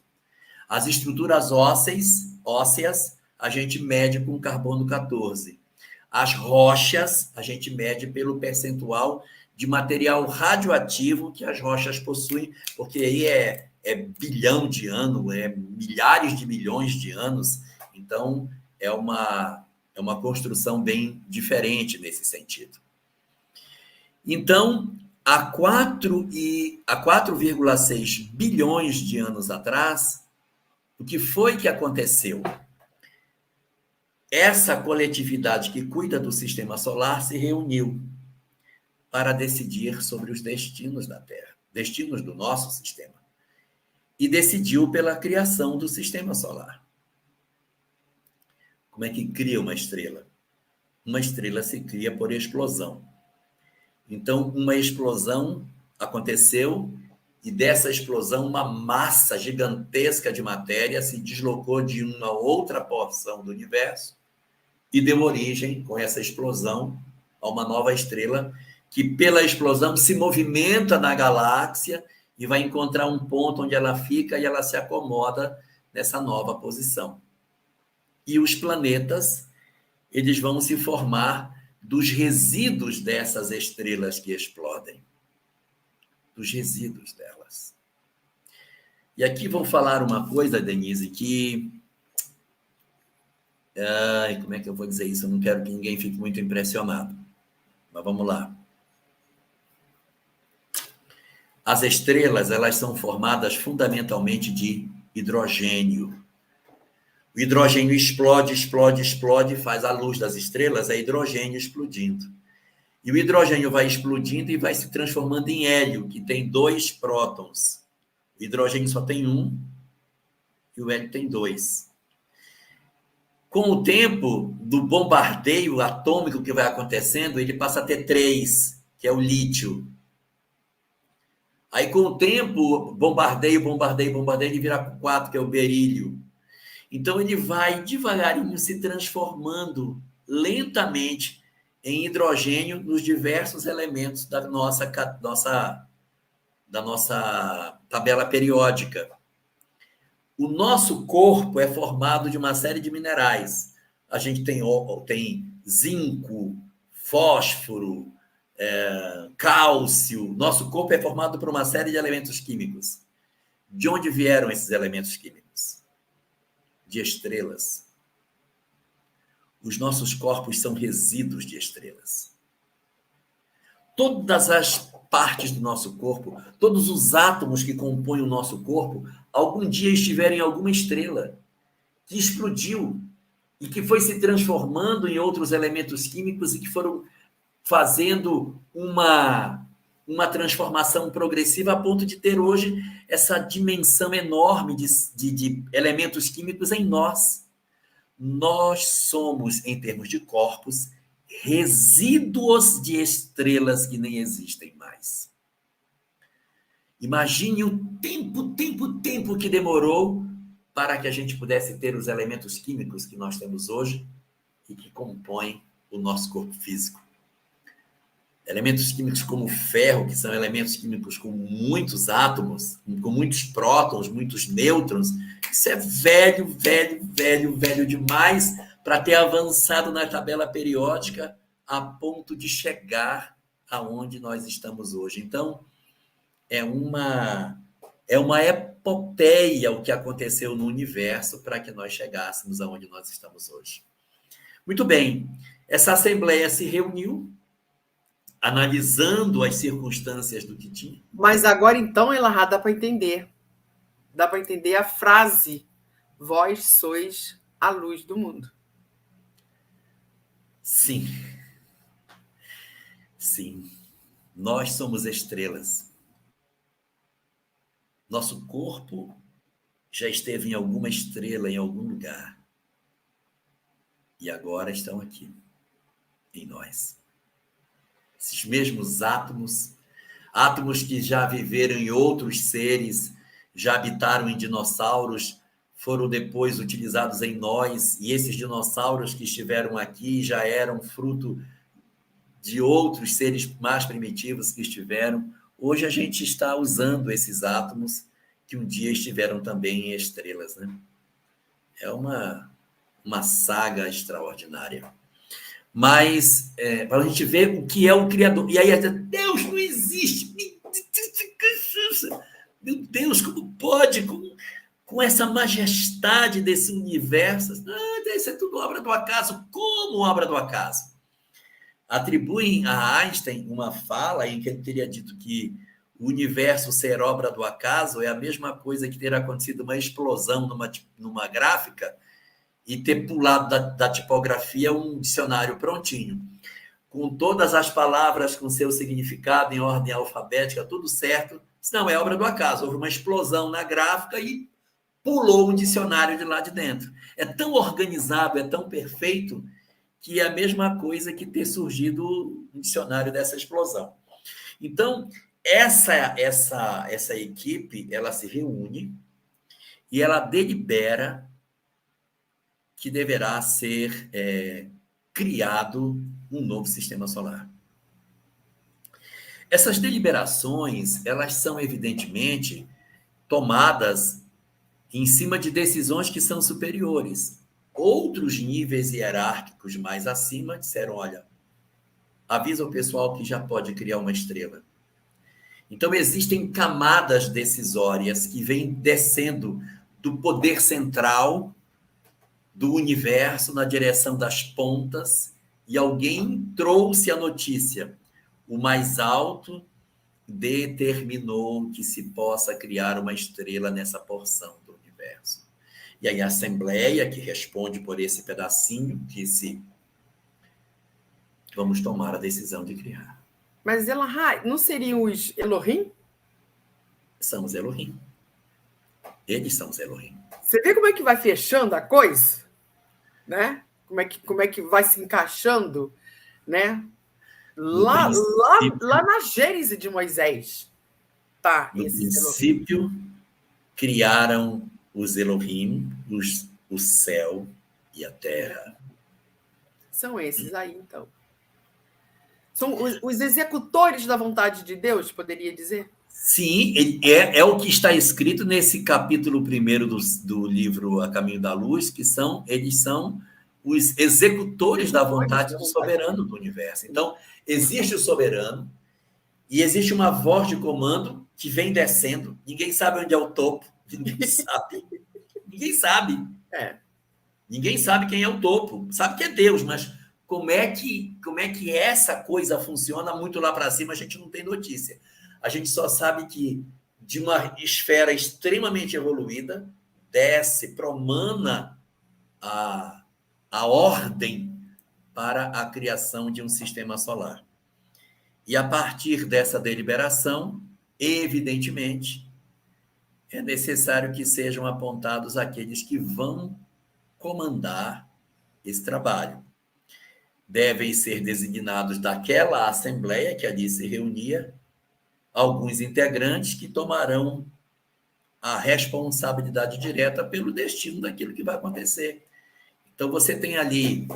As estruturas ósseas, a gente mede com carbono 14. As rochas, a gente mede pelo percentual de material radioativo que as rochas possuem, porque aí é bilhão de anos, é milhares de milhões de anos. Então, é uma construção bem diferente nesse sentido. Então, há 4,6 bilhões de anos atrás, o que foi que aconteceu? Essa coletividade que cuida do sistema solar se reuniu para decidir sobre os destinos da Terra, destinos do nosso sistema, e decidiu pela criação do sistema solar. Como é que cria uma estrela? Uma estrela se cria por explosão. Então, uma explosão aconteceu e dessa explosão uma massa gigantesca de matéria se deslocou de uma outra porção do universo e deu origem, com essa explosão, a uma nova estrela que pela explosão se movimenta na galáxia e vai encontrar um ponto onde ela fica e ela se acomoda nessa nova posição. E os planetas, eles vão se formar dos resíduos dessas estrelas que explodem, dos resíduos delas. E aqui vou falar uma coisa, Denise, que... como é que eu vou dizer isso? Eu não quero que ninguém fique muito impressionado. Mas vamos lá. As estrelas, elas são formadas fundamentalmente de hidrogênio. O hidrogênio explode, explode, explode, faz a luz das estrelas, é hidrogênio explodindo. E o hidrogênio vai explodindo e vai se transformando em hélio, que tem 2 prótons. O hidrogênio só tem 1 e o hélio tem 2. Com o tempo do bombardeio atômico que vai acontecendo, ele passa a ter 3, que é o lítio. Aí, com o tempo, bombardeio, ele vira 4, que é o berílio. Então, ele vai devagarinho se transformando lentamente em hidrogênio nos diversos elementos da nossa tabela periódica. O nosso corpo é formado de uma série de minerais. A gente tem zinco, fósforo, cálcio. Nosso corpo é formado por uma série de elementos químicos. De onde vieram esses elementos químicos? De estrelas. Os nossos corpos são resíduos de estrelas. Todas as partes do nosso corpo, todos os átomos que compõem o nosso corpo, algum dia estiveram em alguma estrela que explodiu e que foi se transformando em outros elementos químicos e que foram fazendo uma transformação progressiva a ponto de ter hoje essa dimensão enorme de elementos químicos em nós. Nós somos, em termos de corpos, resíduos de estrelas que nem existem mais. Imagine o tempo que demorou para que a gente pudesse ter os elementos químicos que nós temos hoje e que compõem o nosso corpo físico. Elementos químicos como o ferro, que são elementos químicos com muitos átomos, com muitos prótons, muitos nêutrons. Isso é velho demais para ter avançado na tabela periódica a ponto de chegar aonde nós estamos hoje. Então, é uma epopeia o que aconteceu no universo para que nós chegássemos aonde nós estamos hoje. Muito bem, essa assembleia se reuniu, analisando as circunstâncias do que tinha. Mas agora, então, Elahá, dá para entender. Dá para entender a frase: vós sois a luz do mundo. Sim. Sim. Nós somos estrelas. Nosso corpo já esteve em alguma estrela, em algum lugar. E agora estão aqui, em nós. Esses mesmos átomos que já viveram em outros seres, já habitaram em dinossauros, foram depois utilizados em nós, e esses dinossauros que estiveram aqui já eram fruto de outros seres mais primitivos que estiveram. Hoje a gente está usando esses átomos que um dia estiveram também em estrelas, né? É uma saga extraordinária. Mas, para a gente ver o que é o Criador. E aí, Deus não existe. Meu Deus, como pode, com essa majestade desse universo? Isso é tudo obra do acaso. Como obra do acaso? Atribuem a Einstein uma fala em que ele teria dito que o universo ser obra do acaso é a mesma coisa que ter acontecido uma explosão numa gráfica e ter pulado da tipografia um dicionário prontinho, com todas as palavras com seu significado em ordem alfabética, tudo certo. Isso não é obra do acaso. Houve uma explosão na gráfica e pulou um dicionário de lá de dentro. É tão organizado, é tão perfeito, que é a mesma coisa que ter surgido um dicionário dessa explosão. Então, essa equipe, ela se reúne e ela delibera que deverá ser criado um novo sistema solar. Essas deliberações, elas são evidentemente tomadas em cima de decisões que são superiores. Outros níveis hierárquicos mais acima disseram, olha, avisa o pessoal que já pode criar uma estrela. Então, existem camadas decisórias que vêm descendo do poder central do universo na direção das pontas, e alguém trouxe a notícia. O mais alto determinou que se possa criar uma estrela nessa porção do universo. E aí a Assembleia, que responde por esse pedacinho, disse, vamos tomar a decisão de criar. Mas Elahai, não seriam os Elohim? São os Elohim. Eles são os Elohim. Você vê como é que vai fechando a coisa? Né? Como é que vai se encaixando, né? Lá na Gênese de Moisés. Tá, no esse princípio, Elohim. Criaram os Elohim, o céu e a terra. São esses aí, então. São os executores da vontade de Deus, poderia dizer? Sim, é o que está escrito nesse capítulo 1 do livro A Caminho da Luz, que eles são os executores da vontade do soberano do universo. Então, existe o soberano e existe uma voz de comando que vem descendo. Ninguém sabe onde é o topo. Ninguém sabe. Ninguém sabe. Ninguém sabe quem é o topo. Sabe que é Deus, mas como é que essa coisa funciona muito lá para cima, a gente não tem notícia. A gente só sabe que de uma esfera extremamente evoluída, desce, promana a ordem para a criação de um sistema solar. E a partir dessa deliberação, evidentemente, é necessário que sejam apontados aqueles que vão comandar esse trabalho. Devem ser designados daquela assembleia que ali se reunia alguns integrantes que tomarão a responsabilidade direta pelo destino daquilo que vai acontecer. Então, você tem ali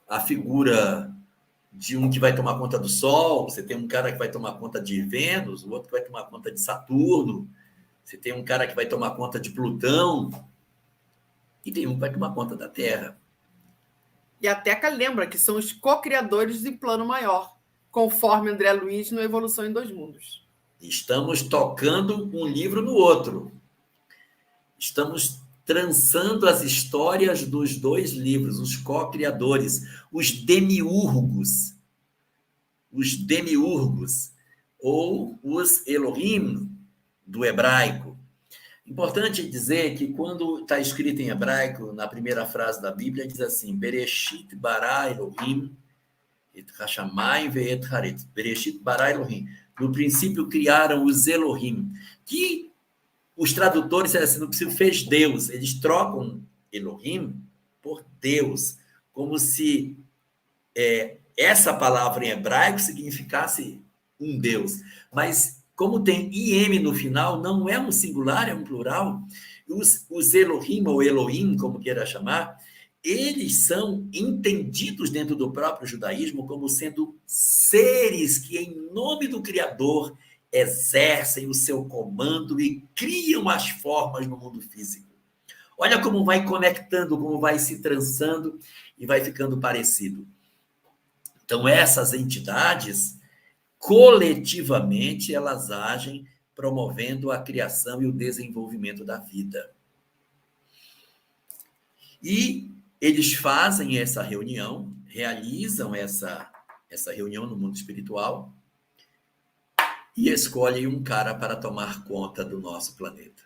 a figura de um que vai tomar conta do Sol, você tem um cara que vai tomar conta de Vênus, o outro que vai tomar conta de Saturno, você tem um cara que vai tomar conta de Plutão, e tem um que vai tomar conta da Terra. E a Teca lembra que são os co-criadores de plano maior, conforme André Luiz no Evolução em Dois Mundos. Estamos tocando um livro no outro. Estamos trançando as histórias dos dois livros, os co-criadores, os demiurgos, ou os Elohim do hebraico. Importante dizer que quando está escrito em hebraico, na primeira frase da Bíblia, diz assim, Bereshit bara Elohim et hashamayim ve'et haaretz. Bereshit bara Elohim. No princípio criaram os Elohim, que os tradutores assim, não fez Deus, eles trocam Elohim por Deus, como se essa palavra em hebraico significasse um Deus. Mas como tem IM no final, não é um singular, é um plural. Os Elohim, ou Elohim, como queira chamar, eles são entendidos dentro do próprio judaísmo como sendo seres que, em nome do Criador, exercem o seu comando e criam as formas no mundo físico. Olha como vai conectando, como vai se trançando e vai ficando parecido. Então, essas entidades, coletivamente, elas agem promovendo a criação e o desenvolvimento da vida. E eles fazem essa reunião, realizam essa reunião no mundo espiritual e escolhem um cara para tomar conta do nosso planeta.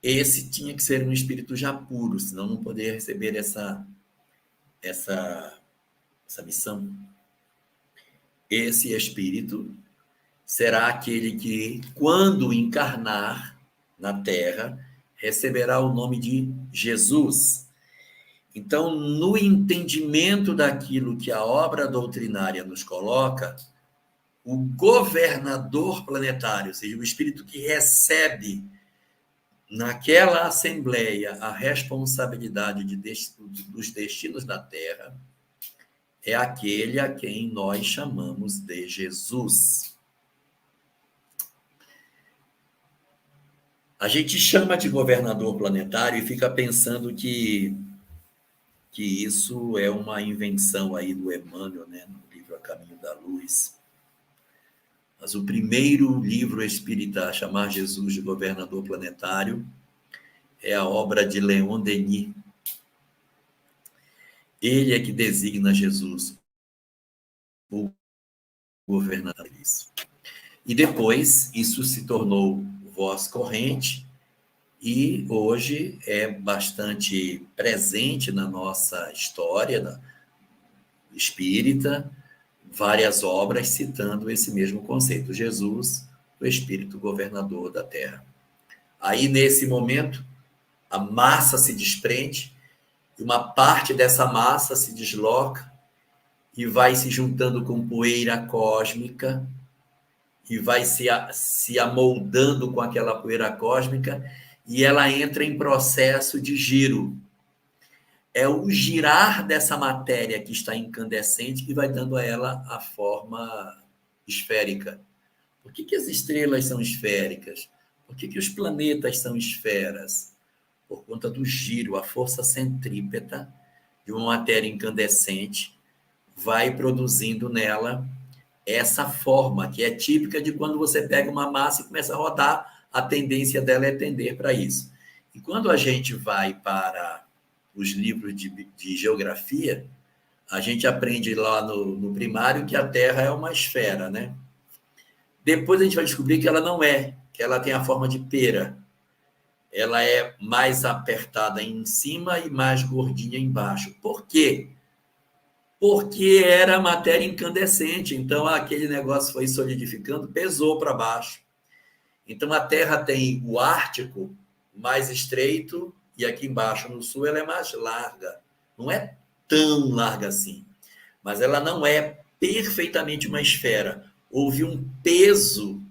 Esse tinha que ser um espírito já puro, senão não poderia receber essa missão. Esse espírito será aquele que, quando encarnar na Terra, receberá o nome de Jesus. Então, no entendimento daquilo que a obra doutrinária nos coloca, o governador planetário, ou seja, o espírito que recebe naquela assembleia a responsabilidade dos destinos da Terra, é aquele a quem nós chamamos de Jesus. A gente chama de governador planetário e fica pensando que isso é uma invenção aí do Emmanuel, né, no livro A Caminho da Luz. Mas o primeiro livro espírita a chamar Jesus de governador planetário é a obra de Leon Denis. Ele é que designa Jesus o governador. E depois isso se tornou voz corrente e hoje é bastante presente na nossa história espírita, várias obras citando esse mesmo conceito, Jesus, o Espírito governador da Terra. Aí, nesse momento, a massa se desprende, e uma parte dessa massa se desloca e vai se juntando com poeira cósmica, e vai se amoldando com aquela poeira cósmica, e ela entra em processo de giro. É o girar dessa matéria que está incandescente que vai dando a ela a forma esférica. Por que as estrelas são esféricas? Por que os planetas são esferas? Por conta do giro, a força centrípeta de uma matéria incandescente vai produzindo nela essa forma, que é típica de quando você pega uma massa e começa a rodar, a tendência dela é tender para isso. E quando a gente vai para os livros de geografia, a gente aprende lá no primário que a Terra é uma esfera, né? Depois a gente vai descobrir que ela não é, que ela tem a forma de pera. Ela é mais apertada em cima e mais gordinha embaixo. Por quê? Porque era matéria incandescente, então aquele negócio foi solidificando, pesou para baixo. Então a Terra tem o Ártico mais estreito e aqui embaixo, no sul, ela é mais larga. Não é tão larga assim, mas ela não é perfeitamente uma esfera. Houve um peso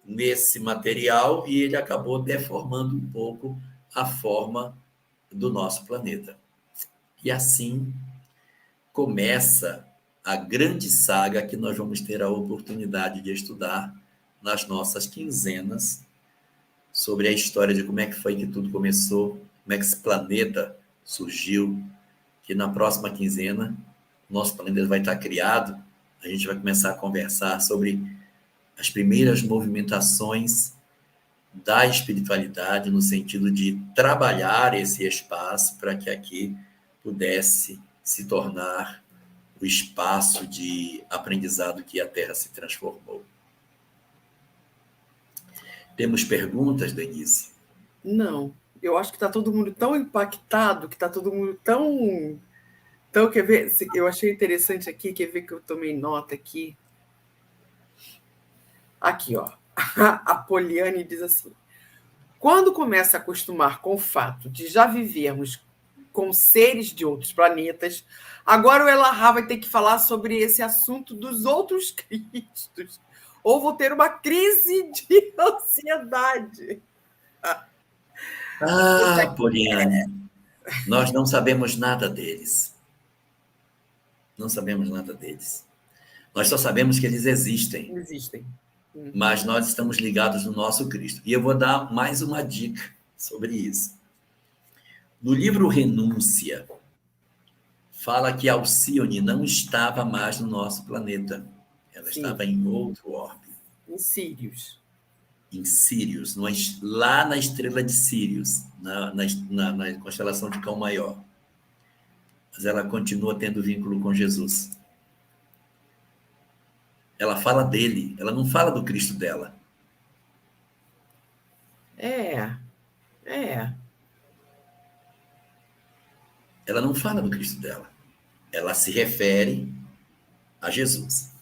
nesse material e ele acabou deformando um pouco a forma do nosso planeta. E assim começa a grande saga que nós vamos ter a oportunidade de estudar nas nossas quinzenas sobre a história de como é que foi que tudo começou, como é que esse planeta surgiu, que na próxima quinzena nosso planeta vai estar criado, a gente vai começar a conversar sobre as primeiras movimentações da espiritualidade no sentido de trabalhar esse espaço para que aqui pudesse se tornar o espaço de aprendizado que a Terra se transformou. Temos perguntas, Denise? Não, eu acho que está todo mundo tão impactado, que está todo mundo tão... Então, quer ver? Eu achei interessante aqui, quer ver que eu tomei nota aqui? Aqui, ó. A Poliane diz assim: quando começa a acostumar com o fato de já vivermos com seres de outros planetas, agora o Elahá vai ter que falar sobre esse assunto dos outros Cristos. Ou vou ter uma crise de ansiedade. Poliane, nós não sabemos nada deles. Não sabemos nada deles. Nós só sabemos que eles existem. Existem. Mas nós estamos ligados no nosso Cristo. E eu vou dar mais uma dica sobre isso. No livro Renúncia, fala que Alcione não estava mais no nosso planeta. Ela estava em outro orbe. Em Sírios. Em Sírios, lá na estrela de Sírios, na constelação de Cão Maior. Mas ela continua tendo vínculo com Jesus. Ela fala dele, ela não fala do Cristo dela. Ela não fala do Cristo dela. Ela se refere a Jesus.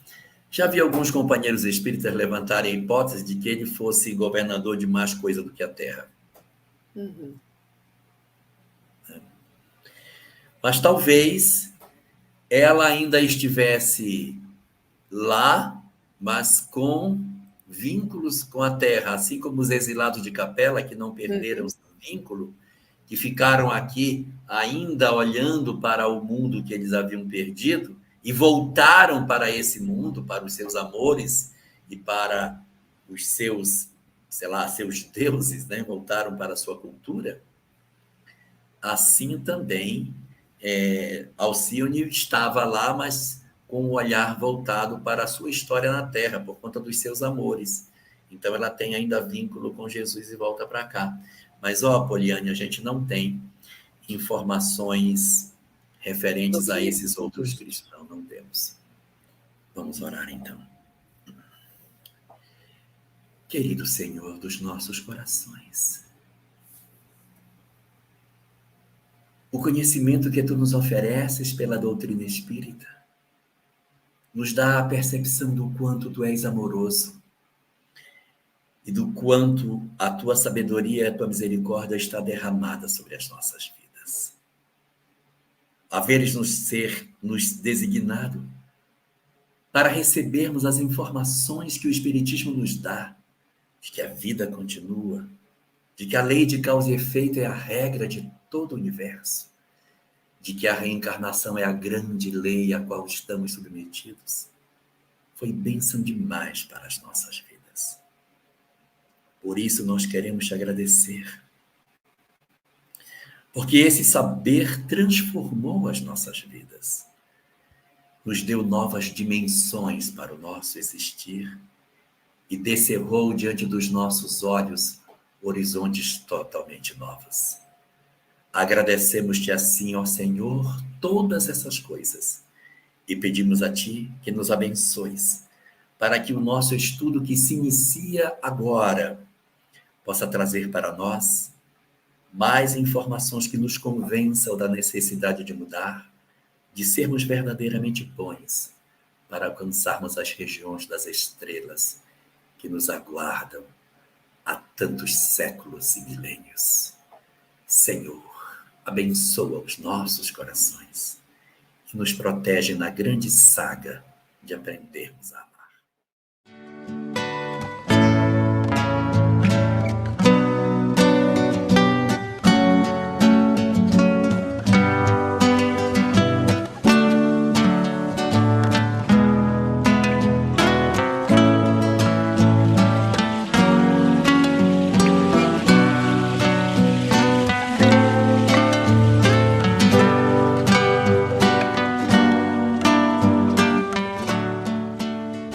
Já vi alguns companheiros espíritas levantarem a hipótese de que ele fosse governador de mais coisa do que a Terra. Uhum. Mas talvez ela ainda estivesse lá, mas com vínculos com a Terra, assim como os exilados de Capela, que não perderam seu vínculo, que ficaram aqui ainda olhando para o mundo que eles haviam perdido e voltaram para esse mundo, para os seus amores e para os seus sei lá, seus deuses, né, voltaram para a sua cultura, assim também Alcione estava lá, mas com o olhar voltado para a sua história na Terra, por conta dos seus amores. Então ela tem ainda vínculo com Jesus e volta para cá. Mas, Poliane, a gente não tem informações referentes a esses outros Cristos. Não temos. Vamos orar então. Querido Senhor dos nossos corações, o conhecimento que Tu nos ofereces pela doutrina espírita nos dá a percepção do quanto Tu és amoroso e do quanto a Tua sabedoria e a Tua misericórdia está derramada sobre as nossas vidas. Haveres nos designado para recebermos as informações que o Espiritismo nos dá, de que a vida continua, de que a lei de causa e efeito é a regra de todo o universo, de que a reencarnação é a grande lei a qual estamos submetidos, foi bênção demais para as nossas vidas. Por isso nós queremos te agradecer, porque esse saber transformou as nossas vidas, nos deu novas dimensões para o nosso existir e descerrou diante dos nossos olhos horizontes totalmente novos. Agradecemos-te assim, ó Senhor, todas essas coisas e pedimos a Ti que nos abençoes para que o nosso estudo que se inicia agora possa trazer para nós mais informações que nos convençam da necessidade de mudar, de sermos verdadeiramente bons para alcançarmos as regiões das estrelas que nos aguardam há tantos séculos e milênios. Senhor, abençoa os nossos corações, que nos protege na grande saga de aprendermos a amar.